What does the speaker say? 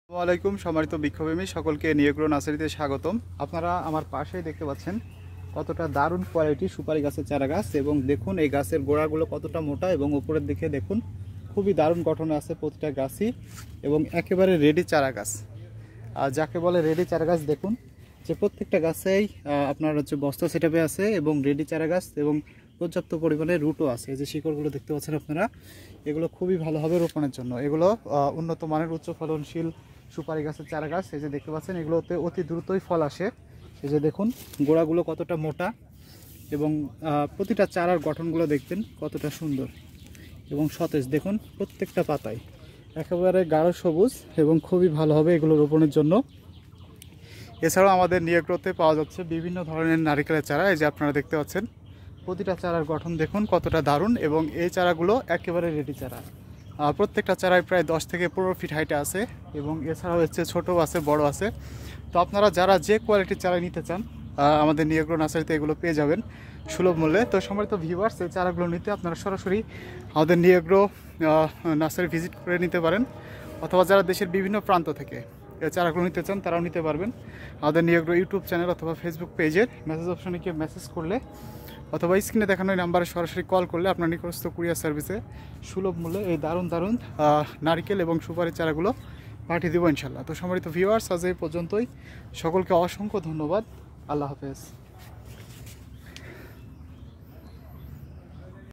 আসসালামু আলাইকুম সম্মানিত বৃক্ষপ্রেমী সকলকে নিয়োগ্র নার্সারিতে স্বাগতম। আপনারা আমার পাশেই দেখতে পাচ্ছেন কতটা দারুণ কোয়ালিটির সুপারি গাছের চারা গাছ, এবং দেখুন এই গাছের গোড়াগুলো কতটা মোটা এবং উপরের দিকে দেখুন খুবই দারুণ গঠনে আছে প্রতিটা গাছই, এবং একেবারে রেডি চারা গাছ। আর যাকে বলে রেডি চারা গাছ, দেখুন যে প্রত্যেকটা গাছেই আপনার হচ্ছে বস্তা সেটআপে আছে এবং রেডি চারা গাছ, এবং পর্যাপ্ত পরিমাণে রুটও আছে। এই যে শিকড়গুলো দেখতে পাচ্ছেন আপনারা, এগুলো খুবই ভালো হবে রোপণের জন্য। এগুলো উন্নত মানের উচ্চ ফলনশীল সুপারি গাছের চারা গাছ। এই যে দেখতে পাচ্ছেন এগুলোতে অতি দ্রুতই ফল আসে। এই যে দেখুন গোড়াগুলো কতটা মোটা, এবং প্রতিটা চারার গঠনগুলো দেখবেন কতটা সুন্দর এবং সতেজ। দেখুন প্রত্যেকটা পাতায় একেবারে গাঢ় সবুজ, এবং খুবই ভালো হবে এগুলো রোপণের জন্য। এছাড়াও আমাদের নিয়োগ্রতে পাওয়া যাচ্ছে বিভিন্ন ধরনের নারিকেলের চারা। এই যে আপনারা দেখতে পাচ্ছেন প্রতিটা চারার গঠন দেখুন কতটা দারুণ, এবং এই চারাগুলো একেবারে রেডি চারা। প্রত্যেকটা চারায় প্রায় 10 থেকে 15 ফিট হাইটে আছে, এবং এছাড়াও হচ্ছে ছোটো আছে, বড় আছে। তো আপনারা যারা যে কোয়ালিটির চারা নিতে চান আমাদের নিয়োগ্র নার্সারিতে এগুলো পেয়ে যাবেন সুলভ মূল্যে। তো সম্মানিত ভিউয়ার্স, এই চারাগুলো নিতে আপনারা সরাসরি আমাদের নিয়োগ্র নার্সারি ভিজিট করে নিতে পারেন, অথবা যারা দেশের বিভিন্ন প্রান্ত থেকে এই চারাগুলো নিতে চান তারাও নিতে পারবেন। আমাদের নিয়োগ্র ইউটিউব চ্যানেল অথবা ফেসবুক পেজের মেসেজ অপশনে গিয়ে মেসেজ করলে, অথবা স্ক্রিনে দেখানো এই নাম্বারে সরাসরি কল করলে আপনার নিকটস্থ কুরিয়ার সার্ভিসে সুলভ মূল্যে এই দারুণ দারুণ নারিকেল এবং সুপারি চারাগুলো পাঠিয়ে দেবো ইনশাল্লাহ। তো সম্মানিত ভিউয়ার্স, আজ এই পর্যন্তই। সকলকে অসংখ্য ধন্যবাদ। আল্লাহ হাফেজ।